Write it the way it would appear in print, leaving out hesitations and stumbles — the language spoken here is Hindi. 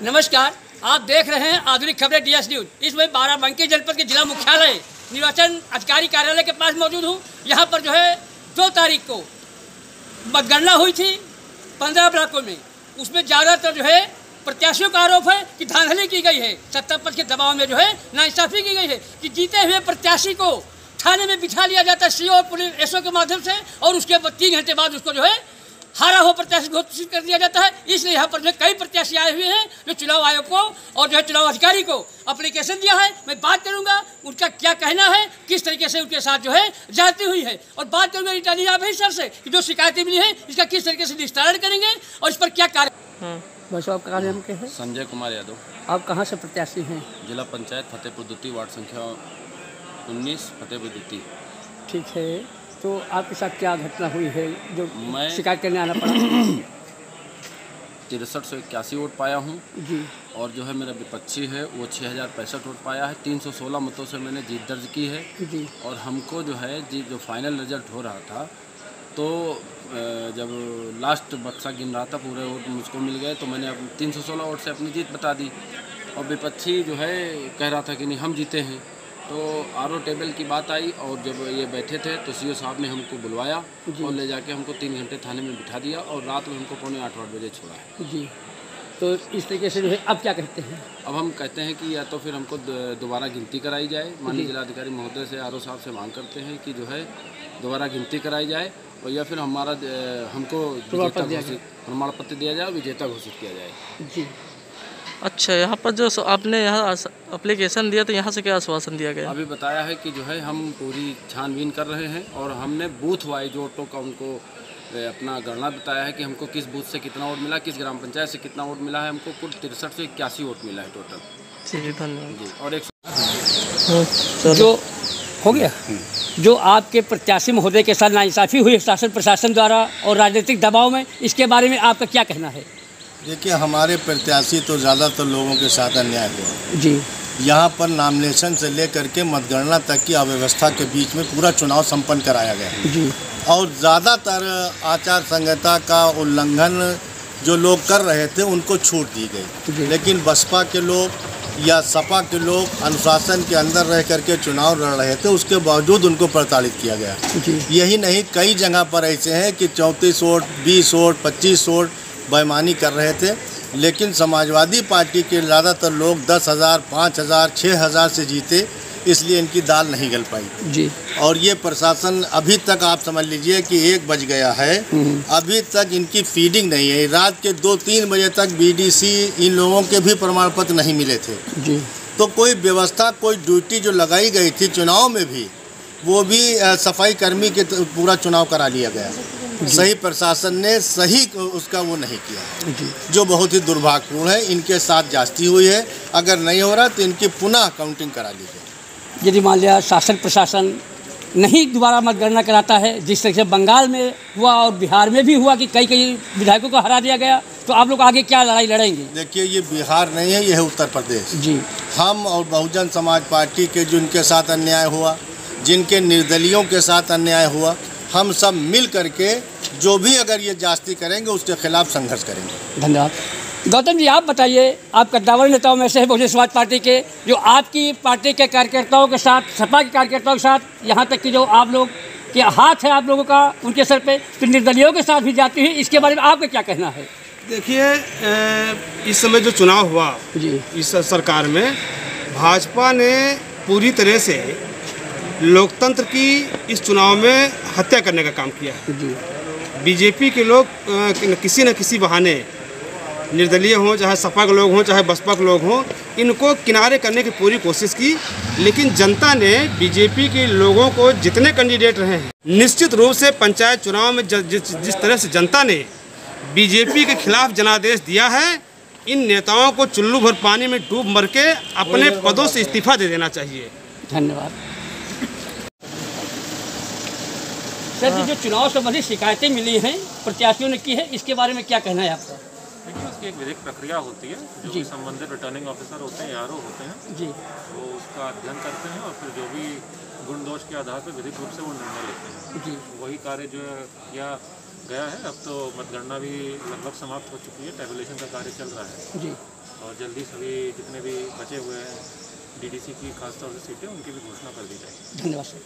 नमस्कार, आप देख रहे हैं आधुनिक खबरें डीएस न्यूज। इसमें बाराबंकी जनपद के जिला मुख्यालय निर्वाचन अधिकारी कार्यालय के पास मौजूद हूँ। यहाँ पर जो है 2 तारीख को मतगणना हुई थी 15 ब्लॉकों में। उसमें ज़्यादातर जो है प्रत्याशियों का आरोप है कि धांधली की गई है, सत्ता पक्ष के दबाव में जो है नाइंसाफ़ी की गई है कि जीते हुए प्रत्याशी को थाने में बिठा लिया जाता है सीओ और पुलिस एसओ के माध्यम से, और उसके 3 घंटे बाद उसको जो है हारा हो प्रत्याशी घोषित कर दिया जाता है। इसलिए यहाँ पर जो कई प्रत्याशी आए हुए हैं जो चुनाव आयोग को और जो है चुनाव अधिकारी को एप्लीकेशन दिया है। मैं बात करूँगा उनका क्या कहना है, किस तरीके से उनके साथ जो है जाती हुई है, और बात करूँगा रिटर्निंग ऑफिसर से कि जो शिकायतें मिली हैं इसका किस तरीके से निस्तारण करेंगे और इस पर क्या कार्य। बस आपका नाम क्या है? संजय कुमार यादव। आप कहाँ से प्रत्याशी हैं? जिला पंचायत फतेहपुर द्वितीय, वार्ड संख्या 19, फतेहपुर द्वितीय। ठीक है, तो आपके साथ क्या घटना हुई है जो मैं शिकायत करने आना पड़ा? 6381 वोट पाया हूँ जी, और जो है मेरा विपक्षी है वो 6065 वोट पाया है। 316 मतों से मैंने जीत दर्ज की है जी। और हमको जो है जो फाइनल रिजल्ट हो रहा था तो जब लास्ट बक्सा गिन रहा था पूरे वोट मुझको मिल गए, तो मैंने अब 316 वोट से अपनी जीत बता दी। और विपक्षी जो है कह रहा था कि नहीं हम जीते हैं। तो आरओ टेबल की बात आई और जब ये बैठे थे तो सीओ साहब ने हमको बुलवाया और ले जाके हमको 3 घंटे थाने में बिठा दिया और रात में हमको 7:45 बजे छोड़ा है। जी, तो इस तरीके से जो है अब क्या कहते हैं? अब हम कहते हैं कि या तो फिर हमको दोबारा गिनती कराई जाए। माननीय जिलाधिकारी महोदय से आरओ साहब से मांग करते हैं कि जो है दोबारा गिनती कराई जाए और या फिर हमको प्रमाण पत्र दिया जाए और विजेता घोषित किया जाए। जी, अच्छा, यहाँ पर जो आपने यहाँ एप्लीकेशन दिया तो यहाँ से क्या आश्वासन दिया गया? अभी बताया है कि जो है हम पूरी छानबीन कर रहे हैं और हमने बूथ वाइज वोटों का उनको अपना गणना बताया है कि हमको किस बूथ से कितना वोट मिला, किस ग्राम पंचायत से कितना वोट मिला है। हमको कुल 63 से 81 वोट मिला है टोटल। ठीक है, धन्यवाद जी। और एक जो हो गया, जो आपके प्रत्याशी महोदय के साथ नाइंसाफ़ी हुई शासन प्रशासन द्वारा और राजनीतिक दबाव में, इसके बारे में आपका क्या कहना है? देखिए, हमारे प्रत्याशी तो ज़्यादातर लोगों के साथ अन्याय हुआ जी। यहाँ पर नामिनेशन से लेकर के मतगणना तक की अव्यवस्था के बीच में पूरा चुनाव संपन्न कराया गया जी, और ज़्यादातर आचार संहिता का उल्लंघन जो लोग कर रहे थे उनको छूट दी गई। लेकिन बसपा के लोग या सपा के लोग अनुशासन के अंदर रह करके चुनाव लड़ रहे थे, उसके बावजूद उनको प्रताड़ित किया गया। यही नहीं, कई जगह पर ऐसे हैं कि 34 वोट, 20 वोट, 25 वोट बेईमानी कर रहे थे। लेकिन समाजवादी पार्टी के ज़्यादातर लोग 10,000, 5,000, 6,000 से जीते, इसलिए इनकी दाल नहीं गल पाई जी। और ये प्रशासन अभी तक आप समझ लीजिए कि 1 बज गया है, अभी तक इनकी फीडिंग नहीं है। रात के 2-3 बजे तक बीडीसी इन लोगों के भी प्रमाण पत्र नहीं मिले थे जी। तो कोई व्यवस्था, कोई ड्यूटी जो लगाई गई थी चुनाव में भी, वो भी सफाई कर्मी के पूरा चुनाव करा लिया गया। सही प्रशासन ने सही उसका वो नहीं किया जी, जो बहुत ही दुर्भाग्यपूर्ण है। इनके साथ जास्ती हुई है, अगर नहीं हो रहा तो इनकी पुनः काउंटिंग करा ली जाए। यदि मान लिया शासन प्रशासन नहीं दोबारा मतगणना कराता है, जिस तरह से बंगाल में हुआ और बिहार में भी हुआ कि कई विधायकों को हरा दिया गया, तो आप लोग आगे क्या लड़ाई लड़ेंगे? देखिए, ये बिहार नहीं है, ये है उत्तर प्रदेश जी। हम और बहुजन समाज पार्टी के जिनके साथ अन्याय हुआ, जिनके निर्दलियों के साथ अन्याय हुआ, हम सब मिल करके जो भी अगर ये जास्ती करेंगे उसके खिलाफ संघर्ष करेंगे। धन्यवाद। गौतम जी, आप बताइए, आप कद्दावर नेताओं में से है बहुजन समाज पार्टी के, जो आपकी पार्टी के कार्यकर्ताओं के साथ, सपा के कार्यकर्ताओं के साथ, यहाँ तक कि जो आप लोग के हाथ है आप लोगों का उनके सर पे, तो निर्दलियों के साथ भी जाती है, इसके बारे में आपका क्या कहना है? देखिए, इस समय जो चुनाव हुआ जी इस सरकार में, भाजपा ने पूरी तरह से लोकतंत्र की इस चुनाव में हत्या करने का काम किया है जी। बीजेपी के लोग किसी न किसी बहाने, निर्दलीय हों, चाहे सपा के लोग हों, चाहे बसपा के लोग हों, इनको किनारे करने की पूरी कोशिश की। लेकिन जनता ने बीजेपी के लोगों को, जितने कैंडिडेट रहे हैं, निश्चित रूप से पंचायत चुनाव में जिस तरह से जनता ने बीजेपी के खिलाफ जनादेश दिया है, इन नेताओं को चुल्लू भर पानी में डूब मर के अपने पदों से इस्तीफा दे देना चाहिए। धन्यवाद। सर जी, जो चुनाव संबंधी शिकायतें मिली हैं प्रत्याशियों ने की है, इसके बारे में क्या कहना है आपका? देखिए, उसकी एक विधिक प्रक्रिया होती है, जो भी संबंधित रिटर्निंग ऑफिसर होते हैं, आरओ होते हैं जी, वो उसका अध्ययन करते हैं और फिर जो भी गुण दोष के आधार पर विधिक रूप से वो निर्णय लेते हैं जी। वही कार्य जो है किया गया है। अब तो मतगणना भी लगभग समाप्त हो चुकी है, टैबुलेशन का कार्य चल रहा है जी। और जल्दी सभी जितने भी बचे हुए हैं डीडीसी की खासतौर से सीटें उनकी भी घोषणा कर दी जाएगी। धन्यवाद सर।